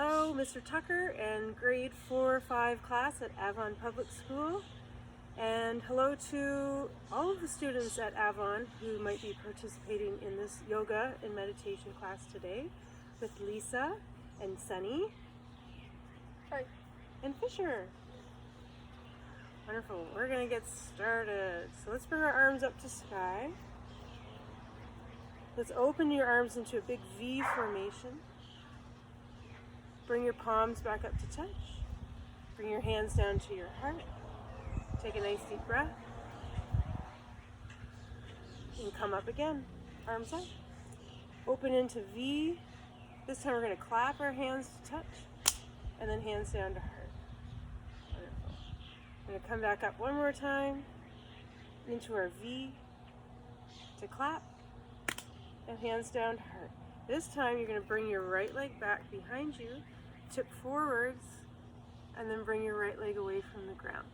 Hello, Mr. Tucker and grade 4-5 class at Avon Public School. And hello to all of the students at Avon who might be participating in this yoga and meditation class today with Lisa and Sunny. Hi. And Fisher. Wonderful. We're going to get started. So let's bring our arms up to sky. Let's open your arms into a big V formation. Bring your palms back up to touch. Bring your hands down to your heart. Take a nice deep breath. And come up again. Arms up. Open into V. This time we're going to clap our hands to touch. And then hands down to heart. Wonderful. We're going to come back up one more time. Into our V. To clap. And hands down to heart. This time you're going to bring your right leg back behind you. Tip forwards. And then bring your right leg away from the ground.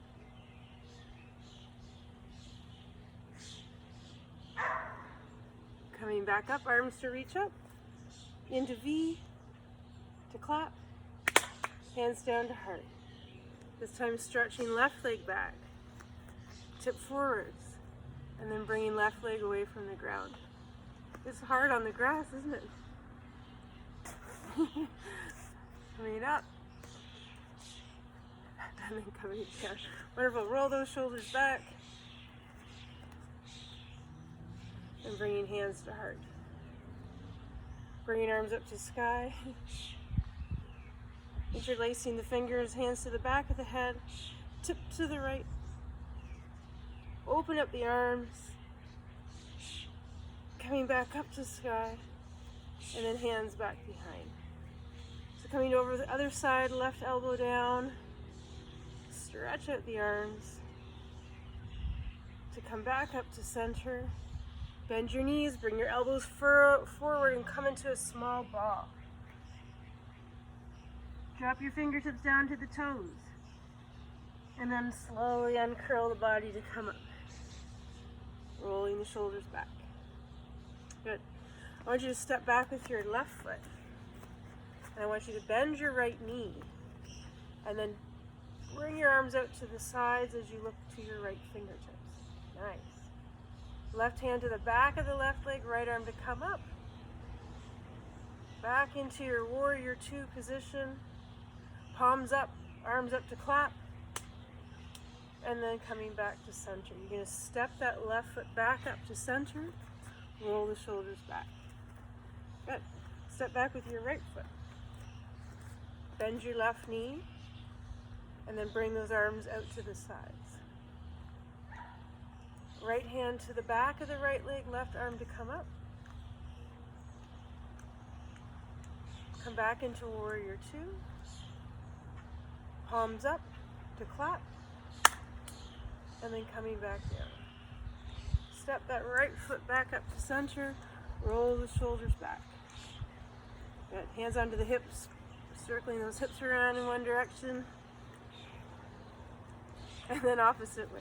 Coming back up, arms to reach up, into V, to clap, hands down to heart. This time stretching left leg back, tip forwards, and then bringing left leg away from the ground. It's hard on the grass, isn't it? Coming up, and then coming down. Wonderful, roll those shoulders back. And bringing hands to heart. Bringing arms up to sky. Interlacing the fingers, hands to the back of the head. Tip to the right. Open up the arms. Coming back up to sky. And then hands back behind. So coming over the other side, left elbow down. Stretch out the arms. To come back up to center. Bend your knees, bring your elbows forward and come into a small ball. Drop your fingertips down to the toes. And then slowly uncurl the body to come up. Rolling the shoulders back. Good. I want you to step back with your left foot. And I want you to bend your right knee. And then bring your arms out to the sides as you look to your right fingertips. Nice. Left hand to the back of the left leg, right arm to come up. Back into your warrior two position. Palms up, arms up to clap. And then coming back to center. You're going to step that left foot back up to center. Roll the shoulders back. Good. Step back with your right foot. Bend your left knee. And then bring those arms out to the sides. Right hand to the back of the right leg, left arm to come up. Come back into warrior two. Palms up to clap. And then coming back down. Step that right foot back up to center. Roll the shoulders back. Good. Hands onto the hips. Circling those hips around in one direction. And then opposite way.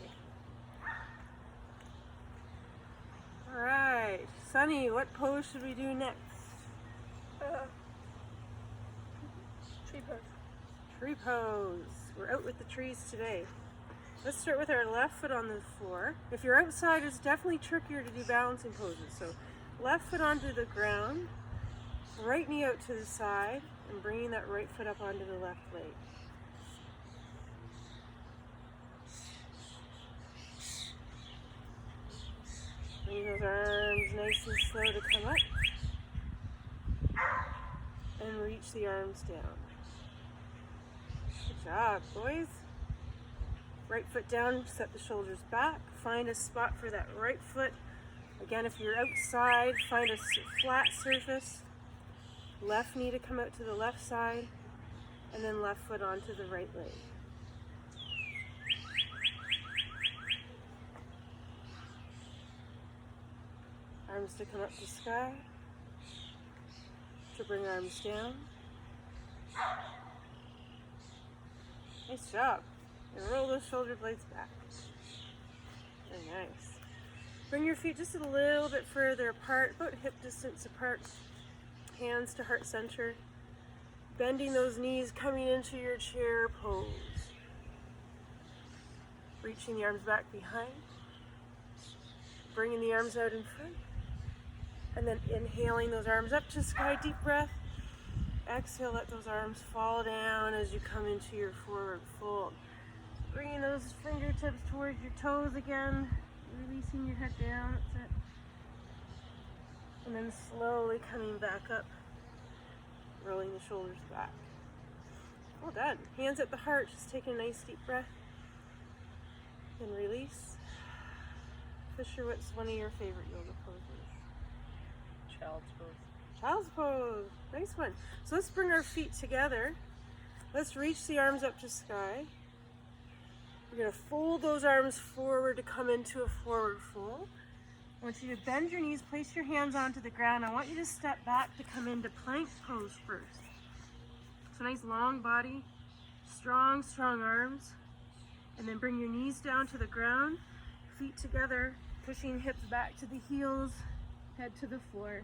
Alright, Sunny, what pose should we do next? Tree pose. Tree pose. We're out with the trees today. Let's start with our left foot on the floor. If you're outside, it's definitely trickier to do balancing poses. So left foot onto the ground, right knee out to the side, and bringing that right foot up onto the left leg. Bring those arms nice and slow to come up. And reach the arms down. Good job, boys. Right foot down, set the shoulders back. Find a spot for that right foot. Again, if you're outside, find a flat surface. Left knee to come out to the left side. And then left foot onto the right leg. Arms to come up to sky, to bring arms down. Nice job. And roll those shoulder blades back. Very nice. Bring your feet just a little bit further apart, about hip distance apart. Hands to heart center. Bending those knees, coming into your chair pose. Reaching the arms back behind. Bringing the arms out in front. And then inhaling those arms up to sky, deep breath. Exhale, let those arms fall down as you come into your forward fold. Bringing those fingertips towards your toes again. Releasing your head down, that's it. And then slowly coming back up. Rolling the shoulders back. Well done. Hands at the heart, just taking a nice deep breath. And release. Fisher, what's one of your favorite yoga poses? Child's pose. Child's pose. Nice one. So let's bring our feet together. Let's reach the arms up to sky. We're going to fold those arms forward to come into a forward fold. I want you to bend your knees, place your hands onto the ground. I want you to step back to come into plank pose first. So nice long body, strong arms. And then bring your knees down to the ground, feet together, pushing hips back to the heels, head to the floor.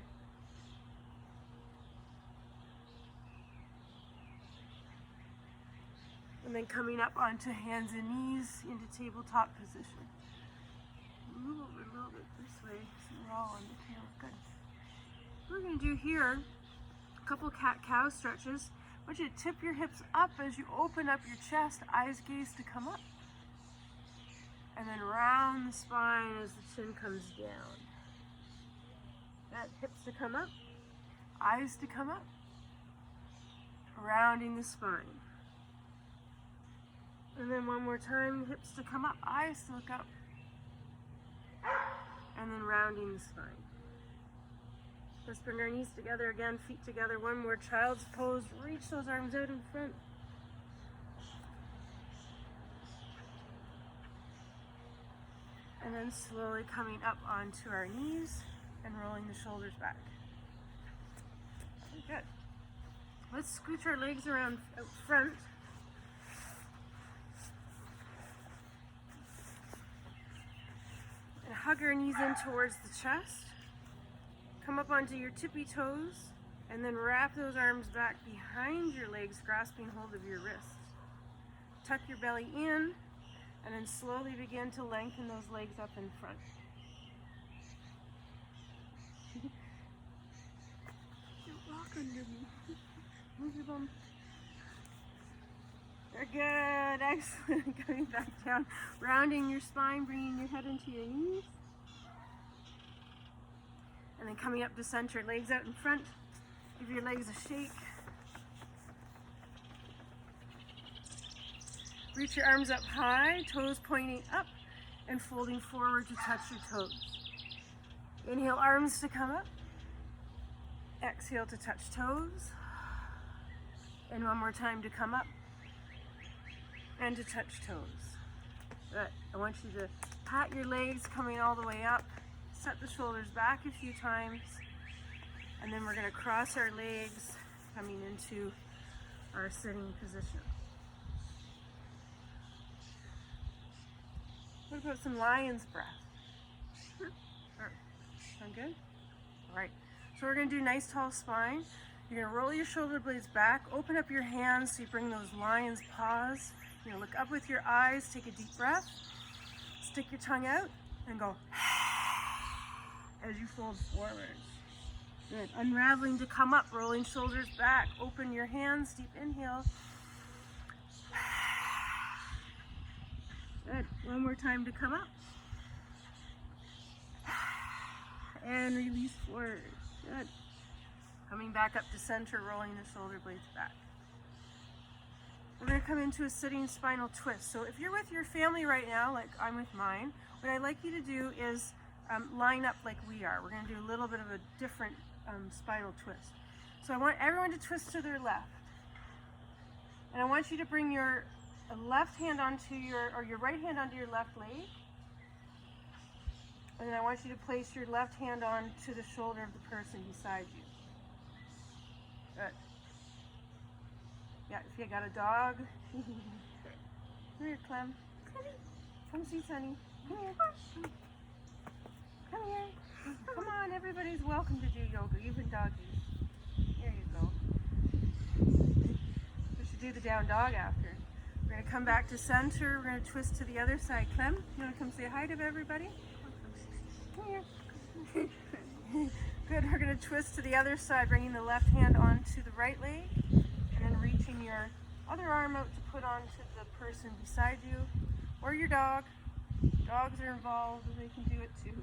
And then coming up onto hands and knees into tabletop position. Move over a little bit this way so we're all on the tail. Good. What we're going to do here, a couple cat-cow stretches. I want you to tip your hips up as you open up your chest, eyes gaze to come up. And then round the spine as the chin comes down. That hips to come up, eyes to come up. Rounding the spine. And then one more time, hips to come up, eyes to look up. And then rounding the spine. Let's bring our knees together again, feet together. One more child's pose. Reach those arms out in front. And then slowly coming up onto our knees and rolling the shoulders back. Okay, good. Let's scooch our legs around out front. And hug our knees in towards the chest. Come up onto your tippy toes and then wrap those arms back behind your legs, grasping hold of your wrists. Tuck your belly in and then slowly begin to lengthen those legs up in front. Don't walk under me. Move your bum. Very good, excellent. Coming back down, rounding your spine, bringing your head into your knees. And then coming up to center, legs out in front. Give your legs a shake. Reach your arms up high, toes pointing up and folding forward to touch your toes. Inhale, arms to come up. Exhale to touch toes. And one more time to come up and to touch toes. Good. I want you to pat your legs coming all the way up. Set the shoulders back a few times. And then we're going to cross our legs coming into our sitting position. What about some lion's breath? Sound good? All right. So we're going to do nice tall spine. You're going to roll your shoulder blades back. Open up your hands so you bring those lion's paws. You're going to look up with your eyes. Take a deep breath. Stick your tongue out and go as you fold forward. Good. Unraveling to come up. Rolling shoulders back. Open your hands. Deep inhale. Good. One more time to come up. And release forward. Good. Coming back up to center, rolling the shoulder blades back. We're going to come into a sitting spinal twist. So if you're with your family right now, like I'm with mine, what I'd like you to do is line up like we are. We're going to do a little bit of a different spinal twist. So I want everyone to twist to their left. And I want you to bring your left hand onto your right hand onto your left leg. And then I want you to place your left hand onto the shoulder of the person beside you. Good. Yeah, if you got a dog. Come here, Clem. Come see Sonny. Come here. Come here. Come on, everybody's welcome to do yoga, even doggies. There you go. do the down dog after. We're going to come back to center. We're going to twist to the other side. Clem, you want to come say hi to everybody? Come here. Good. We're going to twist to the other side, bringing the left hand onto the right leg, and then reaching your other arm out to put onto the person beside you, or your dog. Dogs are involved, they can do it too.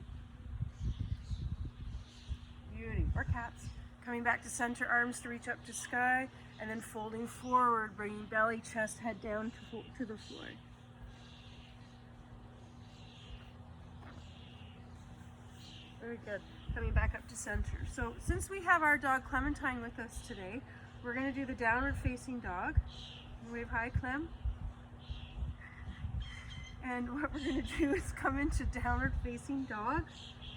Beauty. Or cats. Coming back to center, arms to reach up to sky, and then folding forward, bringing belly, chest, head down to the floor. Very good. Coming back up to center. So since we have our dog Clementine with us today, we're going to do the downward facing dog. Wave hi, Clem. And what we're going to do is come into downward facing dog.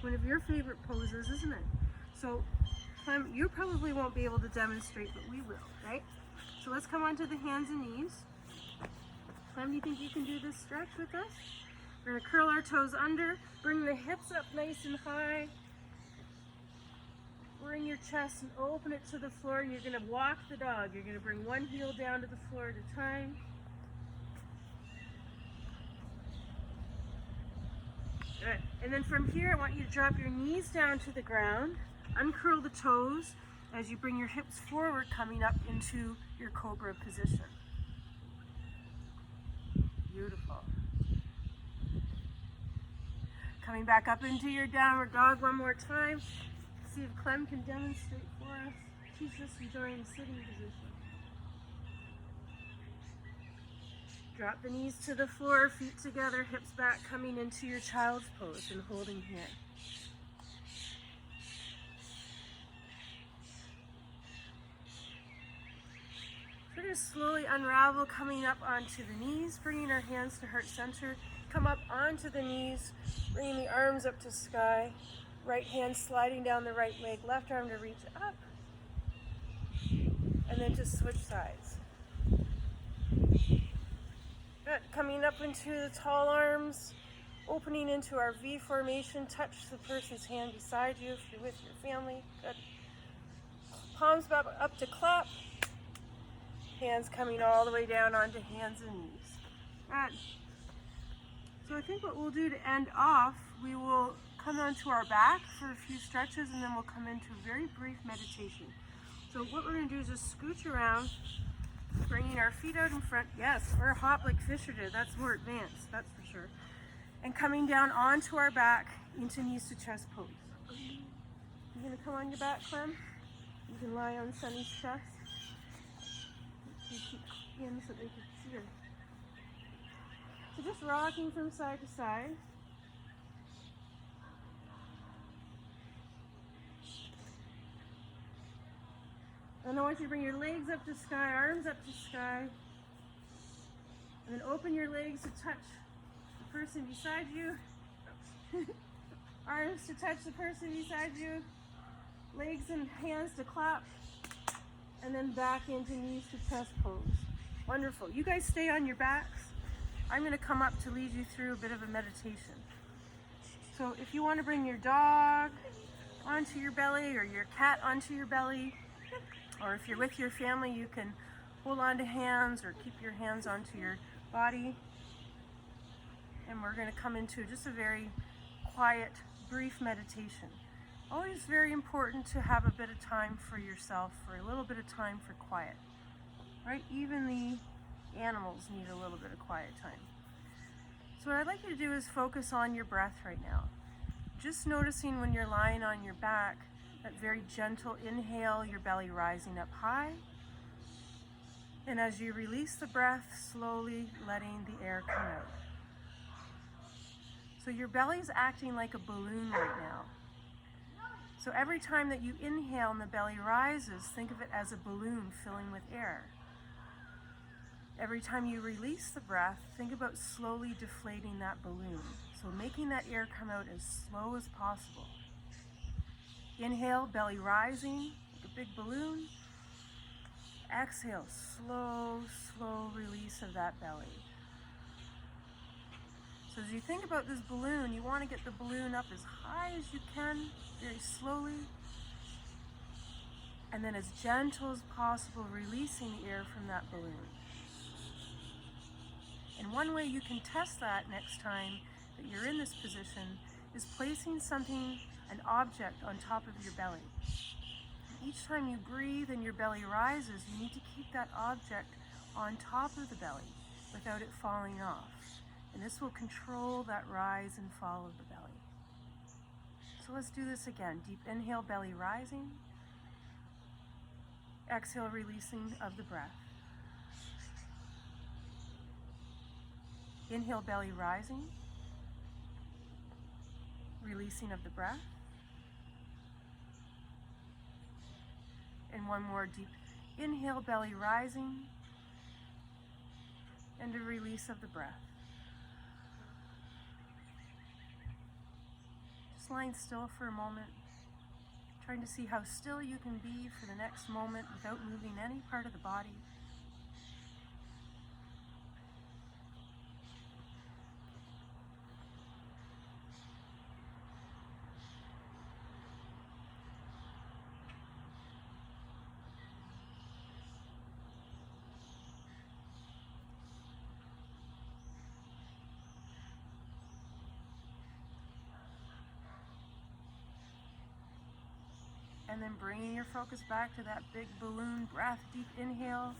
One of your favorite poses, isn't it? So Clem, you probably won't be able to demonstrate, but we will, right? So let's come onto the hands and knees. Clem, do you think you can do this stretch with us? We're going to curl our toes under, bring the hips up nice and high. Bring your chest and open it to the floor, and you're going to walk the dog. You're going to bring one heel down to the floor at a time. Good. And then from here, I want you to drop your knees down to the ground, uncurl the toes as you bring your hips forward, coming up into your cobra position. Beautiful. Coming back up into your downward dog one more time. See if Clem can demonstrate for us. She's just enjoying the sitting position. Drop the knees to the floor, feet together, hips back, coming into your child's pose and holding here. We're going to slowly unravel, coming up onto the knees, bringing our hands to heart center. Come up onto the knees, bringing the arms up to sky. Right hand sliding down the right leg, left arm to reach up, and then just switch sides. Good. Coming up into the tall arms, opening into our V formation. Touch the person's hand beside you if you're with your family. Good. Palms back up to clap. Hands coming all the way down onto hands and knees. Good. So I think what we'll do to end off, we will come onto our back for a few stretches, and then we'll come into a very brief meditation. So what we're going to do is just scooch around, bringing our feet out in front. Yes, or hop like Fisher did. That's more advanced, that's for sure. And coming down onto our back into knees to chest pose. You're going to come on your back, Clem. You can lie on Sunny's chest. You keep in so they can see her. So just rocking from side to side. And I want you to bring your legs up to sky, arms up to sky. And then open your legs to touch the person beside you. Arms to touch the person beside you. Legs and hands to clap. And then back into knees to chest pose. Wonderful. You guys stay on your backs. I'm going to come up to lead you through a bit of a meditation. So if you want to bring your dog onto your belly or your cat onto your belly, or if you're with your family, you can hold on to hands or keep your hands onto your body. And we're going to come into just a very quiet, brief meditation. Always very important to have a bit of time for yourself, for a little bit of time for quiet. Right? Even the animals need a little bit of quiet time. So what I'd like you to do is focus on your breath right now. Just noticing when you're lying on your back, that very gentle inhale, your belly rising up high. And as you release the breath, slowly letting the air come out. So your belly's acting like a balloon right now. So every time that you inhale and the belly rises, think of it as a balloon filling with air. Every time you release the breath, think about slowly deflating that balloon. So making that air come out as slow as possible. Inhale, belly rising, like a big balloon. Exhale, slow release of that belly. So as you think about this balloon, you want to get the balloon up as high as you can, very slowly. And then as gentle as possible, releasing the air from that balloon. And one way you can test that next time that you're in this position is placing something, an object, on top of your belly. Each time you breathe and your belly rises, you need to keep that object on top of the belly without it falling off. And this will control that rise and fall of the belly. So let's do this again. Deep inhale, belly rising. Exhale, releasing of the breath. Inhale, belly rising. Releasing of the breath. And one more deep inhale, belly rising. And a release of the breath. Just lying still for a moment. Trying to see how still you can be for the next moment without moving any part of the body. And then bringing your focus back to that big balloon breath. Deep inhale.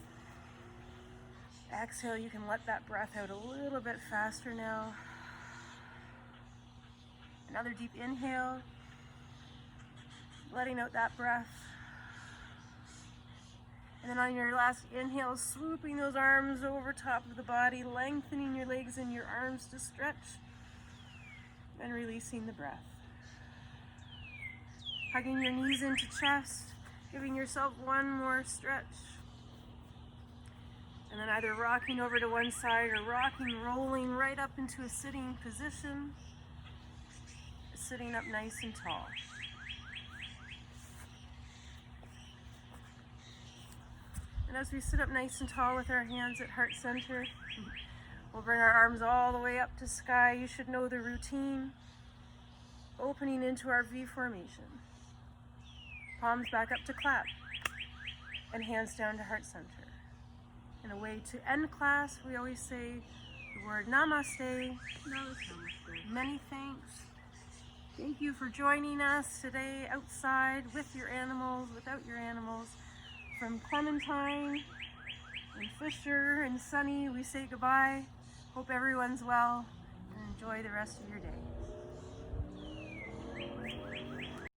Exhale, you can let that breath out a little bit faster now. Another deep inhale. Letting out that breath. And then on your last inhale, swooping those arms over top of the body, lengthening your legs and your arms to stretch. And releasing the breath. Hugging your knees into chest, giving yourself one more stretch. And then either rocking over to one side or rolling right up into a sitting position. Sitting up nice and tall. And as we sit up nice and tall with our hands at heart center, we'll bring our arms all the way up to sky. You should know the routine. Opening into our V formation. Palms back up to clap, and hands down to heart center. In a way to end class, we always say the word namaste. Namaste. Many thanks. Thank you for joining us today outside with your animals, without your animals. From Clementine and Fisher and Sunny, we say goodbye. Hope everyone's well, and enjoy the rest of your day.